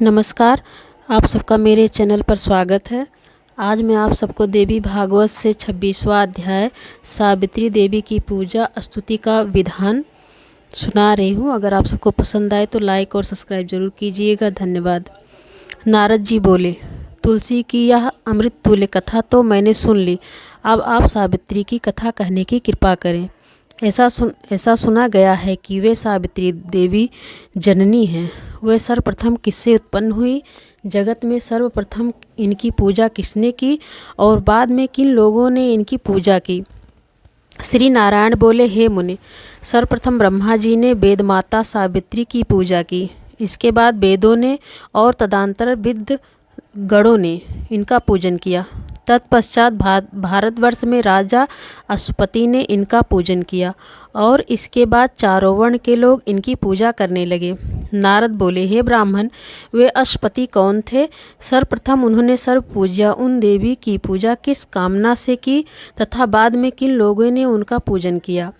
नमस्कार। आप सबका मेरे चैनल पर स्वागत है। आज मैं आप सबको देवी भागवत से 26वां अध्याय सावित्री देवी की पूजा स्तुति का विधान सुना रही हूँ। अगर आप सबको पसंद आए तो लाइक और सब्सक्राइब जरूर कीजिएगा। धन्यवाद। नारद जी बोले, तुलसी की यह अमृत तुल्य कथा तो मैंने सुन ली। अब आप सावित्री की कथा कहने की कृपा करें। ऐसा सुना गया है कि वे सावित्री देवी जननी हैं। वे सर्वप्रथम किससे उत्पन्न हुई, जगत में सर्वप्रथम इनकी पूजा किसने की और बाद में किन लोगों ने इनकी पूजा की। श्री नारायण बोले, हे मुनि, सर्वप्रथम ब्रह्मा जी ने वेद माता सावित्री की पूजा की। इसके बाद वेदों ने और तदंतर विद्ध गणों ने इनका पूजन किया। तत्पश्चात भारतवर्ष में राजा अश्वपति ने इनका पूजन किया और इसके बाद चारों वर्ण के लोग इनकी पूजा करने लगे। नारद बोले, हे ब्राह्मण, वे अश्वपति कौन थे? सर्वप्रथम उन्होंने सर्व पूजा उन देवी की पूजा किस कामना से की तथा बाद में किन लोगों ने उनका पूजन किया।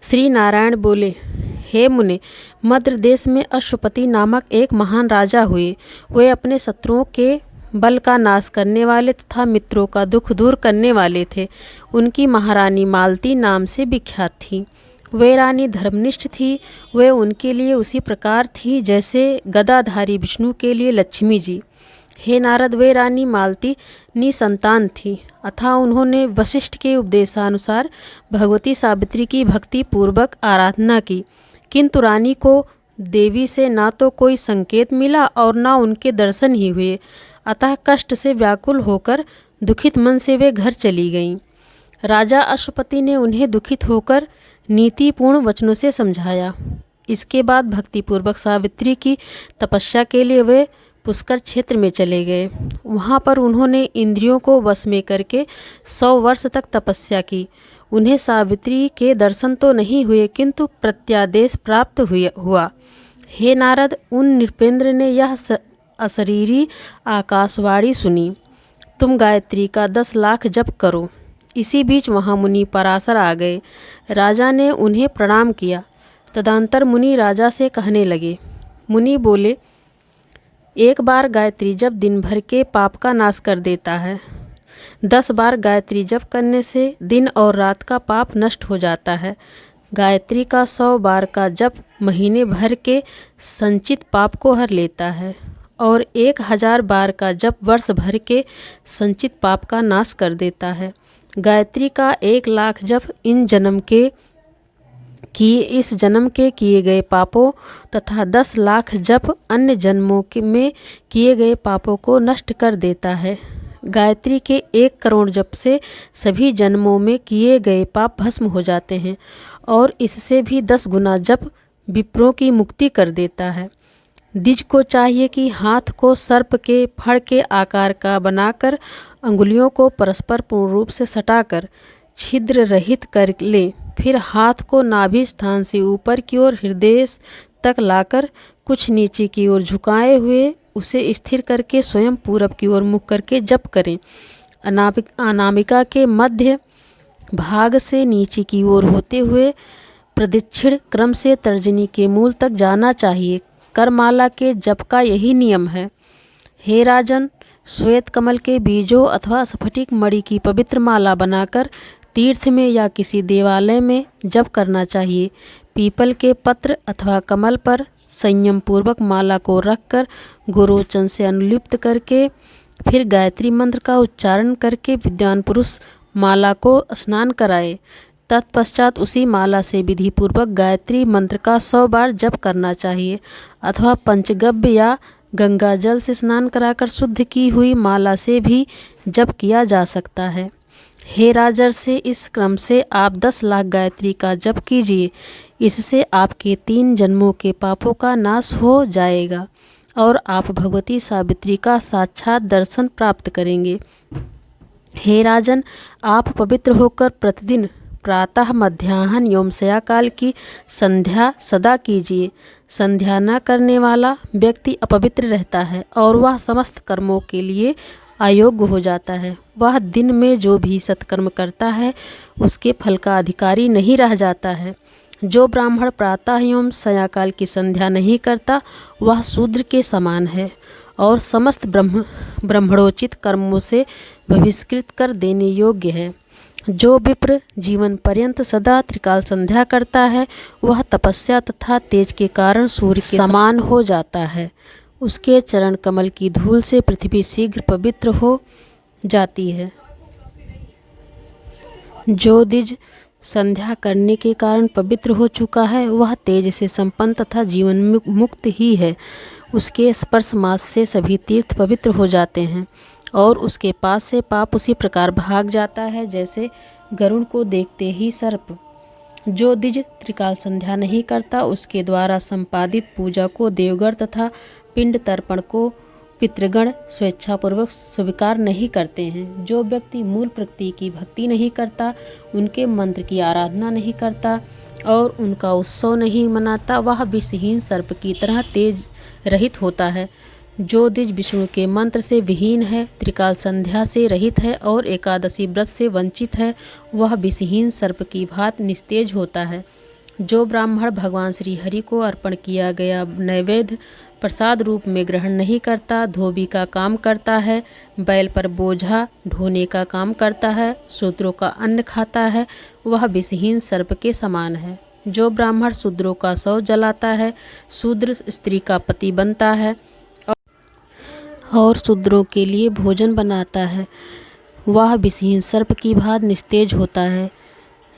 श्री नारायण बोले, हे मुने, मद्र देश में अश्वपति नामक एक महान राजा हुए। वे अपने शत्रुओं के बल का नाश करने वाले तथा मित्रों का दुख दूर करने वाले थे। उनकी महारानी मालती नाम से विख्यात थी। वे रानी धर्मनिष्ठ थी। वे उनके लिए उसी प्रकार थी जैसे गदाधारी विष्णु के लिए लक्ष्मी जी। हे नारद, वे रानी मालती निसंतान थी अतः उन्होंने वशिष्ठ के उपदेशानुसार भगवती सावित्री की भक्ति पूर्वक आराधना की, किंतु रानी को देवी से ना तो कोई संकेत मिला और ना उनके दर्शन ही हुए। अतः कष्ट से व्याकुल होकर दुखित मन से वे घर चली गईं। राजा अश्वपति ने उन्हें दुखित होकर नीतिपूर्ण वचनों से समझाया। इसके बाद भक्तिपूर्वक सावित्री की तपस्या के लिए वे पुष्कर क्षेत्र में चले गए। वहाँ पर उन्होंने इंद्रियों को वश में करके 100 वर्ष तक तपस्या की। उन्हें सावित्री के दर्शन तो नहीं हुए किंतु प्रत्यादेश प्राप्त हुआ। हे नारद, उन नृपेंद्र ने यह अशरीरी आकाशवाणी सुनी, तुम गायत्री का 10 लाख जप करो। इसी बीच वहाँ मुनि पराशर आ गए। राजा ने उन्हें प्रणाम किया। तदंतर मुनि राजा से कहने लगे। मुनि बोले, एक बार गायत्री जप दिन भर के पाप का नाश कर देता है। 10 बार गायत्री जप करने से दिन और रात का पाप नष्ट हो जाता है। गायत्री का 100 बार का जप महीने भर के संचित पाप को हर लेता है और 1000 बार का जप वर्ष भर के संचित पाप का नाश कर देता है। गायत्री का 1 लाख जप इस जन्म के किए गए पापों तथा 10 लाख जप अन्य जन्मों में किए गए पापों को नष्ट कर देता है। गायत्री के 1 करोड़ जप से सभी जन्मों में किए गए पाप भस्म हो जाते हैं और इससे भी 10 गुना जप विप्रों की मुक्ति कर देता है। द्विज को चाहिए कि हाथ को सर्प के फड़ के आकार का बनाकर अंगुलियों को परस्पर पूर्ण रूप से सटाकर छिद्र रहित कर ले। फिर हाथ को नाभि स्थान से ऊपर की ओर हृदय तक लाकर कुछ नीचे की ओर झुकाए हुए उसे स्थिर करके स्वयं पूरब की ओर मुख करके जप करें। अनामिका के मध्य भाग से नीचे की ओर होते हुए प्रदक्षिण क्रम से तर्जनी के मूल तक जाना चाहिए। करमाला के जप का यही नियम है। हे राजन, श्वेत कमल के बीजों अथवा स्फटिक मणि की पवित्र माला बनाकर तीर्थ में या किसी देवालय में जप करना चाहिए। पीपल के पत्र अथवा कमल पर संयम पूर्वक माला को रखकर गोरोचन से अनुलिप्त करके फिर गायत्री मंत्र का उच्चारण करके विद्वान पुरुष माला को स्नान कराए। तत्पश्चात उसी माला से विधि पूर्वक गायत्री मंत्र का 100 बार जप करना चाहिए अथवा पंचगव्य या गंगा जल से स्नान कराकर शुद्ध की हुई माला से भी जप किया जा सकता है। हे राजर्षि, इस क्रम से आप 10 लाख गायत्री का जप कीजिए। इससे आपके 3 जन्मों के पापों का नाश हो जाएगा और आप भगवती सावित्री का साक्षात दर्शन प्राप्त करेंगे। हे राजन, आप पवित्र होकर प्रतिदिन प्रातः मध्याह्न एवं सायंकाल की संध्या सदा कीजिए। संध्या न करने वाला व्यक्ति अपवित्र रहता है और वह समस्त कर्मों के लिए अयोग्य हो जाता है। वह दिन में जो भी सत्कर्म करता है उसके फल का अधिकारी नहीं रह जाता है। जो ब्राह्मण प्रातः एवं सायंकाल की संध्या नहीं करता वह शूद्र के समान है और समस्त ब्रह्मणोचित कर्मों से बहिष्कृत कर देने योग्य है। जो विप्र जीवन पर्यंत सदा त्रिकाल संध्या करता है वह तपस्या तथा तेज के कारण सूर्य के समान हो जाता है। उसके चरण कमल की धूल से पृथ्वी शीघ्र पवित्र हो जाती है। जो द्विज संध्या करने के कारण पवित्र हो चुका है वह तेज से संपन्न तथा जीवन मुक्त ही है। उसके स्पर्श मास से सभी तीर्थ पवित्र हो जाते हैं और उसके पास से पाप उसी प्रकार भाग जाता है जैसे गरुड़ को देखते ही सर्प। जो द्विज त्रिकाल संध्या नहीं करता उसके द्वारा संपादित पूजा को देवगण तथा पिंड तर्पण को पितृगण स्वेच्छापूर्वक स्वीकार नहीं करते हैं। जो व्यक्ति मूल प्रकृति की भक्ति नहीं करता, उनके मंत्र की आराधना नहीं करता और उनका उत्सव नहीं मनाता वह विषहीन सर्प की तरह तेज रहित होता है। जो द्विज विष्णु के मंत्र से विहीन है, त्रिकाल संध्या से रहित है और एकादशी व्रत से वंचित है वह विषहीन सर्प की भांति निस्तेज होता है। जो ब्राह्मण भगवान श्री हरि को अर्पण किया गया नैवेद्य प्रसाद रूप में ग्रहण नहीं करता, धोबी का काम करता है, बैल पर बोझा ढोने का काम करता है, शूद्रों का अन्न खाता है वह विषहीन सर्प के समान है। जो ब्राह्मण शूद्रों का शव जलाता है, शूद्र स्त्री का पति बनता है और शूद्रों के लिए भोजन बनाता है वह विषहीन सर्प की भांति निस्तेज होता है।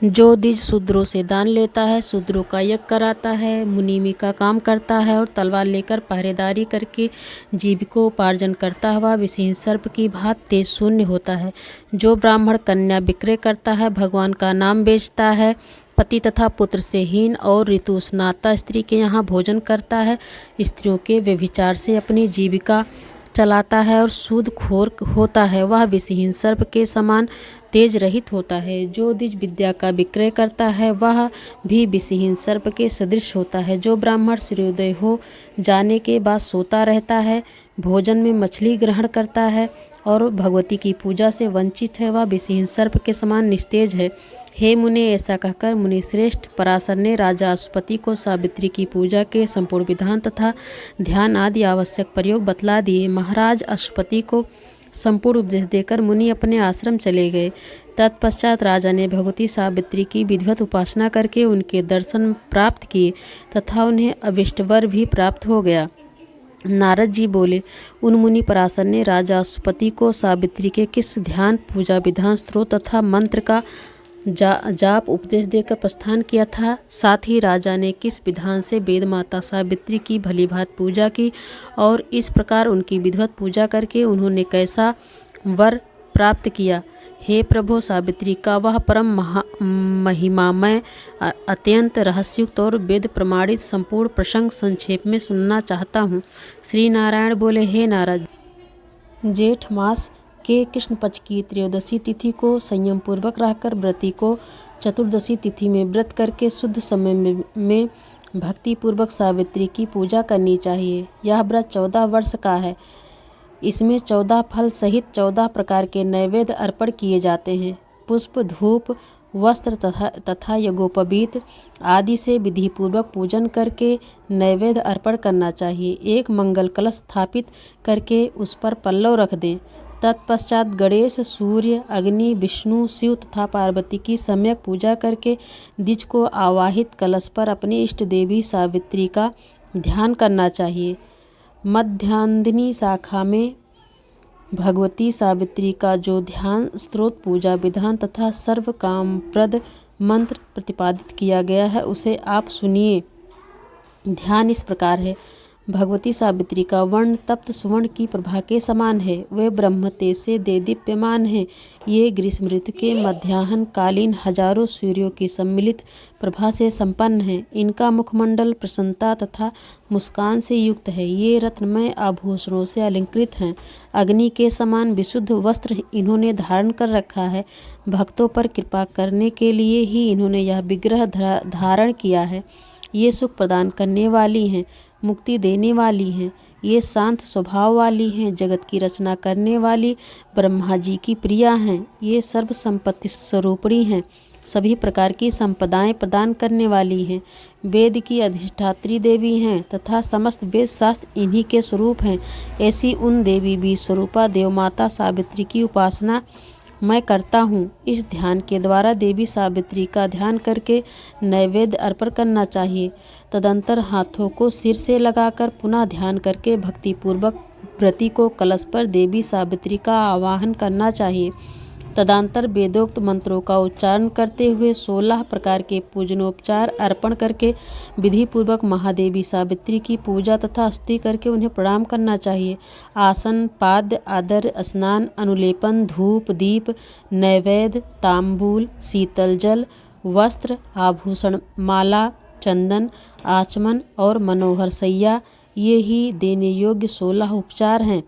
जो द्विज शूद्रों से दान लेता है, शूद्रों का यज्ञ कराता है, मुनिमी का काम करता है और तलवार लेकर पहरेदारी करके जीविकोपार्जन करता हुआ विषहीन सर्प की भांति तेज शून्य होता है। जो ब्राह्मण कन्या विक्रय करता है, भगवान का नाम बेचता है, पति तथा पुत्र से हीन और ऋतु स्नाता स्त्री के यहाँ भोजन करता है, स्त्रियों के व्यभिचार से अपनी जीविका चलाता है और सूदखोर होता है वह विषहीन सर्प के समान तेज रहित होता है। जो द्विज विद्या का विक्रय करता है वह भी विषहीन सर्प के सदृश होता है। जो ब्राह्मण सूर्योदय हो जाने के बाद सोता रहता है, भोजन में मछली ग्रहण करता है और भगवती की पूजा से वंचित है वह विषहीन सर्प के समान निस्तेज है। हे मुने, ऐसा कहकर मुनिश्रेष्ठ पराशर ने राजा अश्वपति को सावित्री की पूजा के संपूर्ण विधान तथा ध्यान आदि आवश्यक प्रयोग बतला दिए। महाराज अश्वपति को संपूर्ण उपदेश देकर मुनि अपने आश्रम चले गए। तत्पश्चात राजा ने भगवती सावित्री की विधिवत उपासना करके उनके दर्शन प्राप्त किए तथा उन्हें अभिष्ट वर भी प्राप्त हो गया। नारद जी बोले, उन मुनि पराशर ने राजा अश्वपति को सावित्री के किस ध्यान, पूजा विधान, स्त्रोत तथा मंत्र का जाप उपदेश देकर प्रस्थान किया था, साथ ही राजा ने किस विधान से वेद माता सावित्री की भली भांति पूजा की और इस प्रकार उनकी विधिवत पूजा करके उन्होंने कैसा वर प्राप्त किया। हे प्रभो, सावित्री का वह परम महिमामय अत्यंत रहस्युक्त और वेद प्रमाणित संपूर्ण प्रसंग संक्षेप में सुनना चाहता हूँ। श्री नारायण बोले, हे नारद, जेठ मास के कृष्ण पक्ष की त्रयोदशी तिथि को संयम पूर्वक रहकर व्रती को चतुर्दशी तिथि में व्रत करके शुद्ध समय में भक्ति पूर्वक सावित्री की पूजा करनी चाहिए। यह व्रत 14 वर्ष का है। इसमें 14 फल सहित 14 प्रकार के नैवेद्य अर्पण किए जाते हैं। पुष्प, धूप, वस्त्र तथा यज्ञोपवीत आदि से विधि पूर्वक पूजन करके नैवेद्य अर्पण करना चाहिए। एक मंगल कलश स्थापित करके उस पर पल्लव रख दें। तत्पश्चात गणेश, सूर्य, अग्नि, विष्णु, शिव तथा पार्वती की सम्यक पूजा करके द्विज को आवाहित कलश पर अपनी इष्ट देवी सावित्री का ध्यान करना चाहिए। मध्यांदिनी शाखा में भगवती सावित्री का जो ध्यान, स्तोत्र, पूजा विधान तथा सर्व कामप्रद मंत्र प्रतिपादित किया गया है उसे आप सुनिए। ध्यान इस प्रकार है। भगवती सावित्री का वर्ण तप्त सुवर्ण की प्रभा के समान है। वे ब्रह्म तेज से देदीप्यमान हैं। ये ग्रीष्म ऋतु के मध्याह्न कालीन हजारों सूर्यों की सम्मिलित प्रभा से संपन्न है। इनका मुखमंडल प्रसन्नता तथा मुस्कान से युक्त है। ये रत्नमय आभूषणों से अलंकृत हैं। अग्नि के समान विशुद्ध वस्त्र इन्होंने धारण कर रखा है। भक्तों पर कृपा करने के लिए ही इन्होंने यह विग्रह धारण किया है। ये सुख प्रदान करने वाली हैं, मुक्ति देने वाली हैं। ये शांत स्वभाव वाली हैं, जगत की रचना करने वाली ब्रह्मा जी की प्रिया हैं। ये सर्व संपत्ति स्वरूपिणी हैं। सभी प्रकार की संपदाएं प्रदान करने वाली हैं। वेद की अधिष्ठात्री देवी हैं तथा समस्त वेद शास्त्र इन्हीं के स्वरूप हैं। ऐसी उन देवी बीज स्वरूपा देवमाता सावित्री की उपासना मैं करता हूँ। इस ध्यान के द्वारा देवी सावित्री का ध्यान करके नैवेद्य अर्पण करना चाहिए। तदंतर हाथों को सिर से लगाकर पुनः ध्यान करके भक्तिपूर्वक व्रती को कलश पर देवी सावित्री का आवाहन करना चाहिए। तदंतर वेदोक्त मंत्रों का उच्चारण करते हुए 16 प्रकार के पूजनोपचार अर्पण करके विधि पूर्वक महादेवी सावित्री की पूजा तथा स्तुति करके उन्हें प्रणाम करना चाहिए। आसन, पाद्य, आदर, स्नान, अनुलेपन, धूप, दीप, नैवेद्य, तांबूल, शीतल जल, वस्त्र, आभूषण, माला, चंदन, आचमन और मनोहर सैया, ये ही देने योग्य 16 उपचार हैं।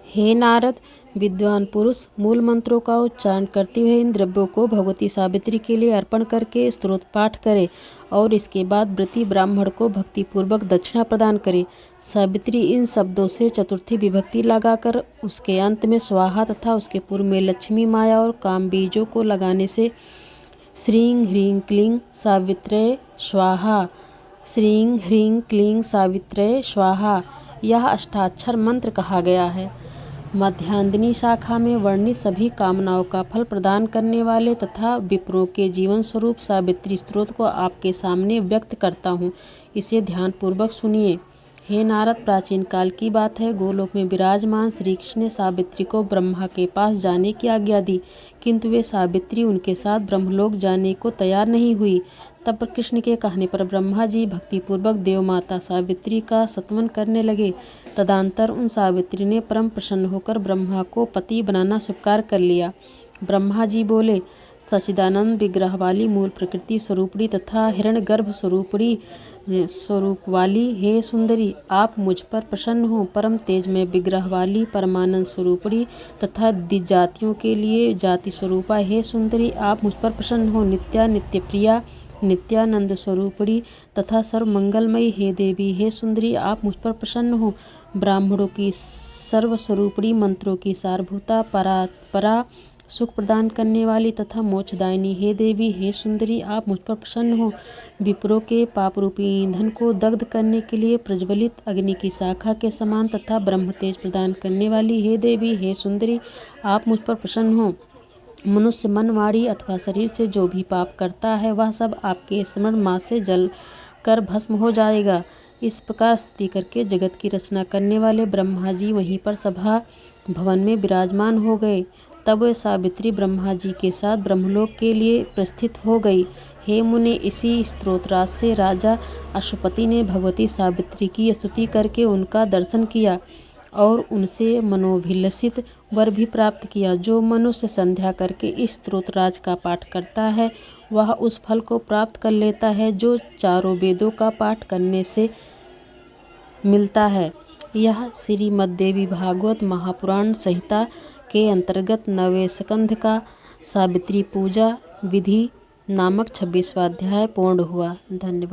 हे नारद, विद्वान पुरुष मूल मंत्रों का उच्चारण करते हुए इन द्रव्यों को भगवती सावित्री के लिए अर्पण करके स्तोत्र पाठ करे और इसके बाद व्रती ब्राह्मण को भक्तिपूर्वक दक्षिणा प्रदान करे। सावित्री इन शब्दों से चतुर्थी विभक्ति लगाकर उसके अंत में स्वाहा तथा उसके पूर्व में लक्ष्मी, माया और काम बीजों को लगाने से श्रीं ह्रीं क्लीं सावित्रे स्वाहा, श्रीं ह्रीं क्लीं सावित्रे स्वाहा, यह अष्टाक्षर मंत्र कहा गया है। मध्यांदिनी शाखा में वर्णित सभी कामनाओं का फल प्रदान करने वाले तथा विप्रों के जीवन स्वरूप सावित्री स्तोत्र को आपके सामने व्यक्त करता हूँ। इसे ध्यानपूर्वक सुनिए। हे नारद, प्राचीन काल की बात है। गोलोक में विराजमान श्री कृष्ण ने सावित्री को ब्रह्मा के पास जाने की आज्ञा दी, किंतु वे सावित्री उनके साथ ब्रह्मलोक जाने को तैयार नहीं हुई। तब कृष्ण के कहने पर ब्रह्मा जी भक्तिपूर्वक देवमाता सावित्री का स्तवन करने लगे। तदंतर उन सावित्री ने परम प्रसन्न होकर ब्रह्मा को पति बनाना स्वीकार कर लिया। ब्रह्मा जी बोले, सच्चिदानंद विग्रह वाली मूल प्रकृति स्वरूपड़ी तथा हिरण्यगर्भ स्वरूप वाली हे सुंदरी, आप मुझ पर प्रसन्न हो। परम तेज में विग्रह वाली परमानंद स्वरूपड़ी तथा द्विजातियों के लिए जाति स्वरूपा हे सुंदरी, आप मुझ पर प्रसन्न हो। नित्य प्रिया नित्यानंद स्वरूपड़ी तथा सर्वमंगलमयी हे देवी हे सुंदरी, आप मुझ पर प्रसन्न हो। ब्राह्मणों की सर्वस्वरूपड़ी, मंत्रों की सारभूता, परा सुख प्रदान करने वाली तथा मोक्षदायिनी हे देवी हे सुंदरी, आप मुझ पर प्रसन्न हो। विप्रों के पाप रूपी ईंधन को दग्ध करने के लिए प्रज्वलित अग्नि की शाखा के समान तथा ब्रह्म तेज प्रदान करने वाली हे देवी हे सुंदरी, आप मुझ पर प्रसन्न हो। मनुष्य मन, वाणी अथवा शरीर से जो भी पाप करता है वह सब आपके स्मरण मात्र से जल कर भस्म हो जाएगा। इस प्रकार स्तुति करके जगत की रचना करने वाले ब्रह्मा जी वहीं पर सभा भवन में विराजमान हो गए। तब वह सावित्री ब्रह्मा जी के साथ ब्रह्मलोक के लिए प्रस्थित हो गई। हे मुने, इसी स्तोत्राज से राजा अश्वपति ने भगवती सावित्री की स्तुति करके उनका दर्शन किया और उनसे मनोभिलषित वर भी प्राप्त किया। जो मनुष्य संध्या करके इस स्तोत्रराज का पाठ करता है वह उस फल को प्राप्त कर लेता है जो चारों वेदों का पाठ करने से मिलता है। यह श्रीमद्देवी भागवत महापुराण संहिता के अंतर्गत 9वें स्कंध का सावित्री पूजा विधि नामक 26वां अध्याय पूर्ण हुआ। धन्यवाद।